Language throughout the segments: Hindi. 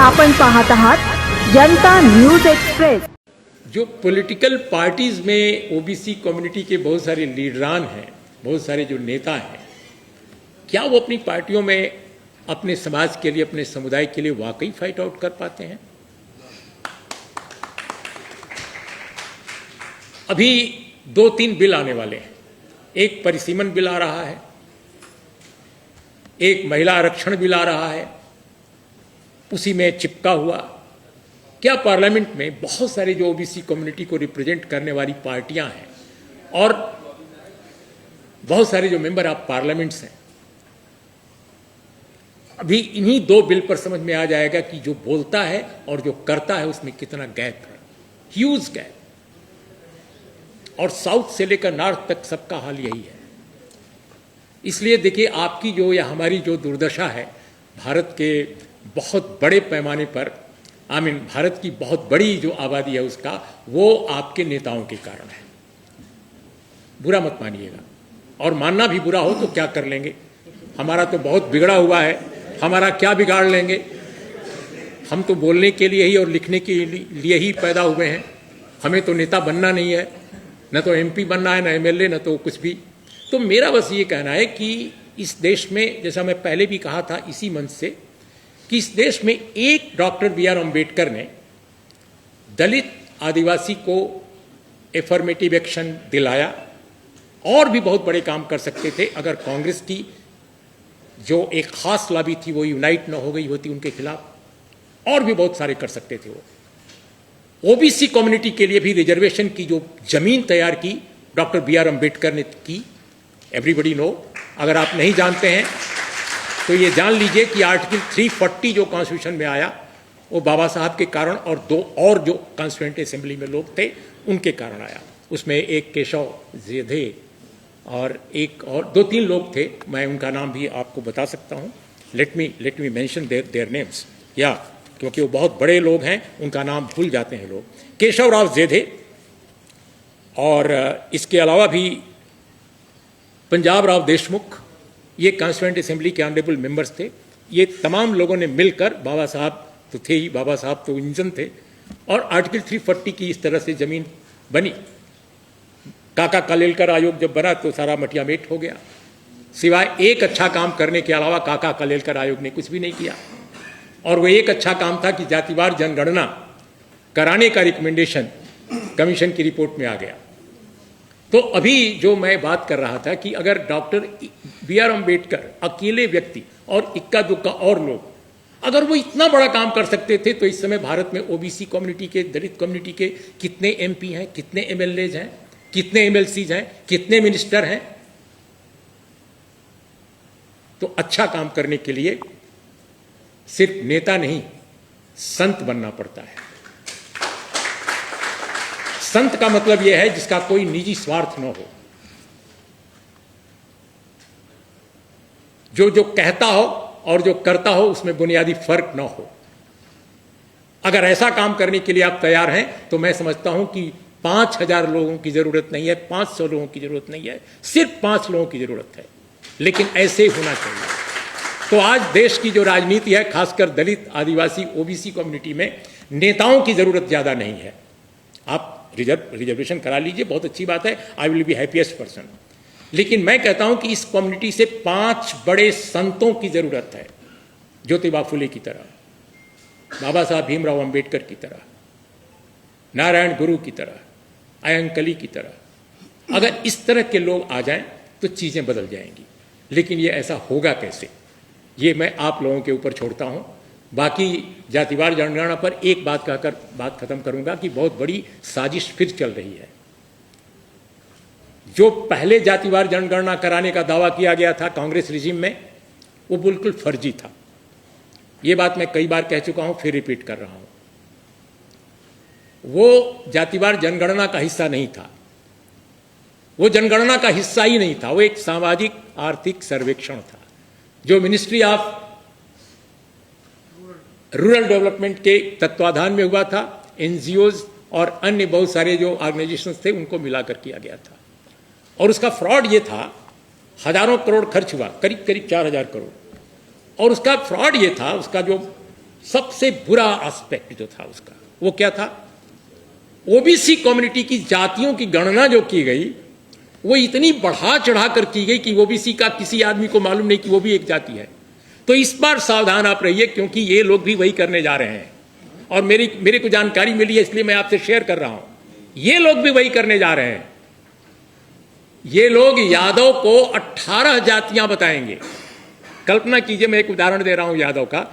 आपण पाहत आहात जनता न्यूज एक्सप्रेस। जो पॉलिटिकल पार्टीज में ओबीसी कम्युनिटी के बहुत सारे लीडरान हैं, बहुत सारे जो नेता हैं, क्या वो अपनी पार्टियों में अपने समाज के लिए, अपने समुदाय के लिए वाकई फाइट आउट कर पाते हैं? अभी 2-3 बिल आने वाले हैं। एक परिसीमन बिल आ रहा है, एक महिला आरक्षण बिल आ रहा है, उसी में चिपका हुआ क्या पार्लियामेंट में बहुत सारे जो ओबीसी कम्युनिटी को रिप्रेजेंट करने वाली पार्टियां हैं और बहुत सारे जो मेंबर ऑफ पार्लियामेंट्स हैं, अभी इन्हीं 2 बिल पर समझ में आ जाएगा कि जो बोलता है और जो करता है उसमें कितना गैप है, ह्यूज गैप। और साउथ से लेकर नॉर्थ तक सबका हाल यही है। इसलिए देखिए, आपकी जो या हमारी जो दुर्दशा है भारत के बहुत बड़े पैमाने पर, भारत की बहुत बड़ी जो आबादी है उसका, वो आपके नेताओं के कारण है। बुरा मत मानिएगा, और मानना भी बुरा हो तो क्या कर लेंगे, हमारा तो बहुत बिगड़ा हुआ है, हमारा क्या बिगाड़ लेंगे। हम तो बोलने के लिए ही और लिखने के लिए ही पैदा हुए हैं। हमें तो नेता बनना नहीं है, न तो एमपी बनना है, न एमएलए, न तो कुछ भी। तो मेरा बस ये कहना है कि इस देश में, जैसा मैं पहले भी कहा था इसी मंच से, कि इस देश में एक डॉक्टर बी.आर. अम्बेडकर ने दलित आदिवासी को एफर्मेटिव एक्शन दिलाया। और भी बहुत बड़े काम कर सकते थे अगर कांग्रेस की जो एक खास लॉबी थी वो यूनाइट न हो गई होती उनके खिलाफ। और भी बहुत सारे कर सकते थे वो। ओबीसी कम्युनिटी के लिए भी रिजर्वेशन की जो जमीन तैयार की डॉक्टर बी.आर. अम्बेडकर ने की, एवरीबडी नो। अगर आप नहीं जानते हैं तो ये जान लीजिए कि आर्टिकल 340 जो कॉन्स्टिट्यूशन में आया वो बाबा साहब के कारण और 2 और जो कॉन्स्टिट्यूएंट असेंबली में लोग थे उनके कारण आया। उसमें एक केशव जेधे और एक और 2-3 लोग थे, मैं उनका नाम भी आपको बता सकता हूँ। Let me mention their names, या क्योंकि वो बहुत बड़े लोग हैं, उनका नाम भूल जाते हैं लोग। केशव राव जेधे और इसके अलावा भी पंजाब राव देशमुख, ये कॉन्स्टिट्यूएंट असेंबली के ऑनरेबल मेंबर्स थे। ये तमाम लोगों ने मिलकर, बाबा साहब तो थे ही, बाबा साहब तो इंजन थे, और आर्टिकल 340 की इस तरह से जमीन बनी। काका कालेलकर आयोग जब बना तो सारा मटिया मेट हो गया। सिवाय एक अच्छा काम करने के अलावा काका कालेलकर आयोग ने कुछ भी नहीं किया। और वो एक अच्छा काम था कि जातिवार जनगणना कराने का रिकमेंडेशन कमीशन की रिपोर्ट में आ गया। तो अभी जो मैं बात कर रहा था कि अगर डॉक्टर बी.आर. अम्बेडकर अकेले व्यक्ति और इक्का दुक्का और लोग, अगर वो इतना बड़ा काम कर सकते थे तो इस समय भारत में ओबीसी कम्युनिटी के, दलित कम्युनिटी के कितने एमपी हैं, कितने एमएलएज हैं, कितने एमएलसीज हैं, कितने मिनिस्टर हैं। तो अच्छा काम करने के लिए सिर्फ नेता नहीं, संत बनना पड़ता है। संत का मतलब यह है जिसका कोई निजी स्वार्थ न हो, जो कहता हो और जो करता हो उसमें बुनियादी फर्क न हो। अगर ऐसा काम करने के लिए आप तैयार हैं तो मैं समझता हूं कि 5000 लोगों की जरूरत नहीं है, 500 लोगों की जरूरत नहीं है, सिर्फ 5 लोगों की जरूरत है, लेकिन ऐसे होना चाहिए। तो आज देश की जो राजनीति है, खासकर दलित, आदिवासी, ओबीसी कम्युनिटी में नेताओं की जरूरत ज्यादा नहीं है। आप रिजर्वेशन करा लीजिए, बहुत अच्छी बात है, I will be happiest person. लेकिन मैं कहता हूं कि इस कम्युनिटी से 5 बड़े संतों की जरूरत है, ज्योतिबा फुले की तरह, बाबा साहब भीमराव अंबेडकर की तरह, नारायण गुरु की तरह, अयंकली की तरह। अगर इस तरह के लोग आ जाएं तो चीजें बदल जाएंगी। लेकिन ये ऐसा होगा कैसे, ये मैं आप लोगों के ऊपर छोड़ता हूं। बाकी जातिवार जनगणना पर एक बात कहकर बात खत्म करूंगा कि बहुत बड़ी साजिश फिर चल रही है। जो पहले जातिवार जनगणना कराने का दावा किया गया था कांग्रेस रिजीम में, वो बिल्कुल फर्जी था। ये बात मैं कई बार कह चुका हूं, फिर रिपीट कर रहा हूं। वो जातिवार जनगणना का हिस्सा नहीं था, वो जनगणना का हिस्सा ही नहीं था, वो एक सामाजिक आर्थिक सर्वेक्षण था जो मिनिस्ट्री ऑफ रूरल डेवलपमेंट के तत्वाधान में हुआ था। एनजीओज और अन्य बहुत सारे जो ऑर्गेनाइजेशंस थे उनको मिलाकर किया गया था। और उसका फ्रॉड ये था, हजारों करोड़ खर्च हुआ, करीब करीब 4000 करोड़। और उसका फ्रॉड ये था, उसका जो सबसे बुरा एस्पेक्ट जो था उसका वो क्या था? ओबीसी कम्युनिटी की जातियों की गणना जो की गई वो इतनी बढ़ा चढ़ा कर की गई कि ओबीसी का किसी आदमी को मालूम नहीं कि वो भी एक जाति है। तो इस बार सावधान आप रहिए, क्योंकि ये लोग भी वही करने जा रहे हैं और मेरे को जानकारी मिली है, इसलिए मैं आपसे शेयर कर रहा हूं। ये लोग भी वही करने जा रहे हैं। ये लोग यादव को 18 जातियां बताएंगे। कल्पना कीजिए, मैं एक उदाहरण दे रहा हूं यादव का,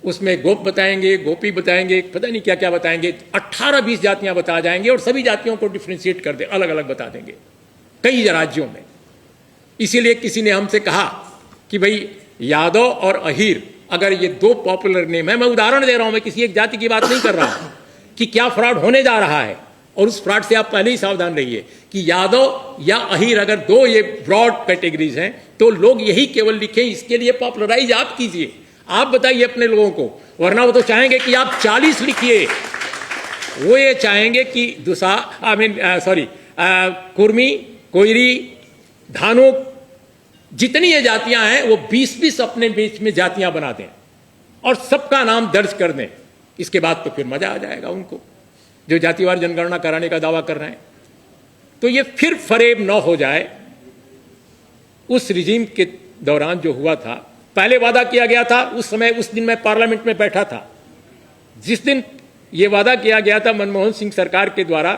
उसमें गोप बताएंगे, गोपी बताएंगे, पता नहीं क्या क्या बताएंगे, 18-20 जातियां बता जाएंगे और सभी जातियों को डिफ्रेंशिएट कर दे, अलग अलग बता देंगे कई राज्यों में। इसीलिए किसी ने हमसे कहा कि भाई यादव और अहीर अगर ये दो पॉपुलर नेम है, मैं उदाहरण दे रहा हूं, मैं किसी एक जाति की बात नहीं कर रहा हूं, कि क्या फ्रॉड होने जा रहा है और उस फ्रॉड से आप पहले ही सावधान रहिए कि यादव या अहीर अगर दो ये ब्रॉड कैटेगरीज हैं तो लोग यही केवल लिखें। इसके लिए पॉपुलराइज आप कीजिए, आप बताइए अपने लोगों को, वरना वो तो चाहेंगे कि आप 40 लिखिए। वो ये चाहेंगे कि कुर्मी, कोयरी, धानुक, जितनी ये जातियां हैं वो 20-20 अपने बीच में जातियां बना दें और सबका नाम दर्ज कर दें। इसके बाद तो फिर मजा आ जाएगा उनको जो जातिवार जनगणना कराने का दावा कर रहे हैं। तो ये फिर फरेब न हो जाए। उस रिजीम के दौरान जो हुआ था, पहले वादा किया गया था, उस दिन मैं पार्लियामेंट में बैठा था, जिस दिन ये वादा किया गया था मनमोहन सिंह सरकार के द्वारा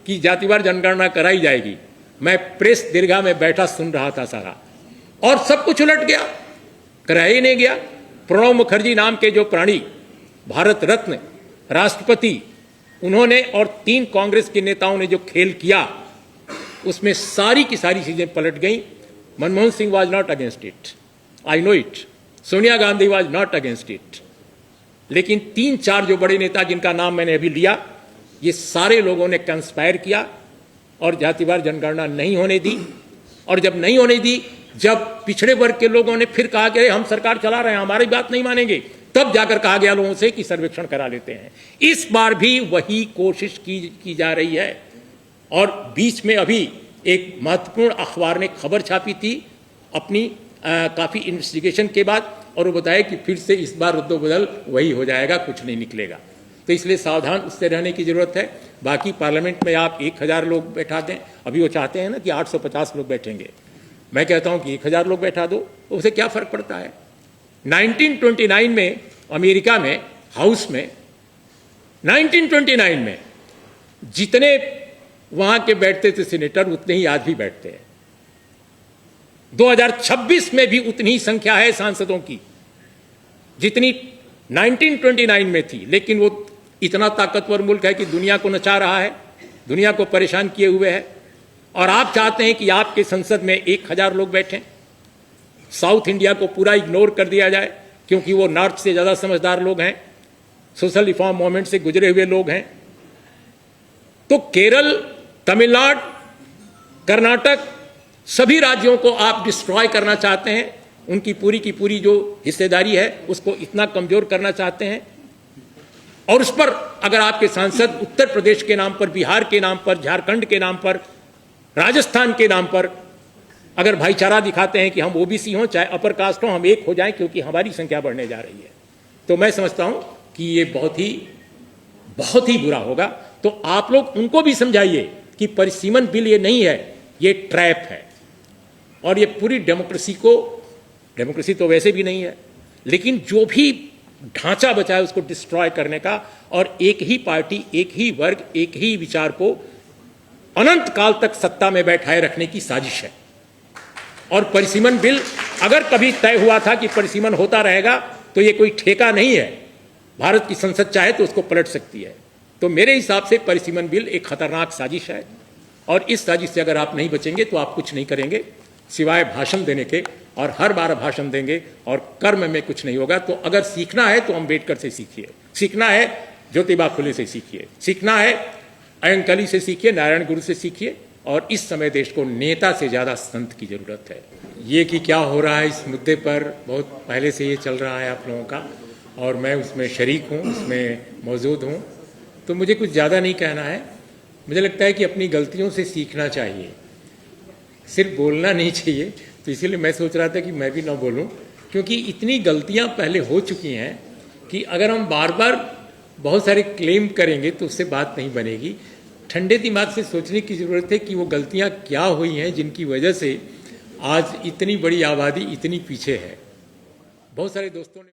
कि जातिवार जनगणना कराई जाएगी, मैं प्रेस दीर्घा में बैठा सुन रहा था सारा, और सब कुछ उलट गया, कराया ही नहीं गया। प्रणब मुखर्जी नाम के जो प्राणी, भारत रत्न राष्ट्रपति, उन्होंने और 3 कांग्रेस के नेताओं ने जो खेल किया उसमें सारी की सारी चीजें पलट गई। Manmohan Singh was not against it, I know it, Sonia Gandhi was not against it, लेकिन 3-4 जो बड़े नेता जिनका नाम मैंने अभी लिया, ये सारे लोगों ने कंस्पायर किया और जातिवार जनगणना नहीं होने दी। और जब नहीं होने दी, जब पिछड़े वर्ग के लोगों ने फिर कहा कि हम सरकार चला रहे हैं, हमारी बात नहीं मानेंगे, तब जाकर कहा गया लोगों से कि सर्वेक्षण करा लेते हैं। इस बार भी वही कोशिश की जा रही है। और बीच में अभी एक महत्वपूर्ण अखबार ने खबर छापी थी अपनी काफी इन्वेस्टिगेशन के बाद, और वो बताया कि फिर से इस बार रद्दोबदल वही हो जाएगा, कुछ नहीं निकलेगा। तो इसलिए सावधान उससे रहने की जरूरत है। बाकी पार्लियामेंट में आप 1000 लोग बैठा दें, अभी वो चाहते हैं ना कि 850 लोग बैठेंगे, मैं कहता हूं कि 1000 लोग बैठा दो, उससे क्या फर्क पड़ता है। 1929 में अमेरिका में हाउस में 1929 में जितने वहां के बैठते थे सीनेटर, उतने ही आज भी बैठते हैं। 2026 में भी उतनी ही संख्या है सांसदों की जितनी 1929 में थी। लेकिन वो इतना ताकतवर मुल्क है कि दुनिया को नचा रहा है, दुनिया को परेशान किए हुए है, और आप चाहते हैं कि आपके संसद में 1000 लोग बैठें। साउथ इंडिया को पूरा इग्नोर कर दिया जाए क्योंकि वो नॉर्थ से ज्यादा समझदार लोग हैं, सोशल रिफॉर्म मूवमेंट से गुजरे हुए लोग हैं। तो केरल, तमिलनाडु, कर्नाटक, सभी राज्यों को आप डिस्ट्रॉय करना चाहते हैं, उनकी पूरी की पूरी जो हिस्सेदारी है उसको इतना कमजोर करना चाहते हैं। और उस पर अगर आपके सांसद उत्तर प्रदेश के नाम पर, बिहार के नाम पर, झारखंड के नाम पर, राजस्थान के नाम पर अगर भाईचारा दिखाते हैं कि हम ओबीसी हों चाहे अपर कास्ट हों, हम एक हो जाएं क्योंकि हमारी संख्या बढ़ने जा रही है, तो मैं समझता हूं कि ये बहुत ही बुरा होगा। तो आप लोग उनको भी समझाइए कि परिसीमन बिल ये नहीं है, ये ट्रैप है। और ये पूरी डेमोक्रेसी तो वैसे भी नहीं है, लेकिन जो भी ढांचा बचा है उसको डिस्ट्रॉय करने का, और एक ही पार्टी, एक ही वर्ग, एक ही विचार को अनंत काल तक सत्ता में बैठाए रखने की साजिश है। और परिसीमन बिल अगर कभी तय हुआ था कि परिसीमन होता रहेगा, तो ये कोई ठेका नहीं है। भारत की संसद चाहे तो उसको पलट सकती है। तो मेरे हिसाब से परिसीमन बिल एक खतरनाक साजिश है, और इस साजिश से अगर आप नहीं बचेंगे तो आप कुछ नहीं करेंगे सिवाय भाषण देने के, और हर बार भाषण देंगे और कर्म में कुछ नहीं होगा। तो अगर सीखना है तो अम्बेडकर से सीखिए, सीखना है ज्योतिबा फुले से सीखिए, सीखना है अयंकली से सीखिए, नारायण गुरु से सीखिए। और इस समय देश को नेता से ज्यादा संत की जरूरत है। ये कि क्या हो रहा है इस मुद्दे पर बहुत पहले से ये चल रहा है आप लोगों का, और मैं उसमें शरीक हूँ, उसमें मौजूद हूँ, तो मुझे कुछ ज़्यादा नहीं कहना है। मुझे लगता है कि अपनी गलतियों से सीखना चाहिए, सिर्फ बोलना नहीं चाहिए। तो इसीलिए मैं सोच रहा था कि मैं भी ना बोलूं, क्योंकि इतनी गलतियां पहले हो चुकी हैं कि अगर हम बार बार बहुत सारे क्लेम करेंगे तो उससे बात नहीं बनेगी। ठंडे दिमाग से सोचने की ज़रूरत है कि वो गलतियां क्या हुई हैं जिनकी वजह से आज इतनी बड़ी आबादी इतनी पीछे है। बहुत सारे दोस्तों ने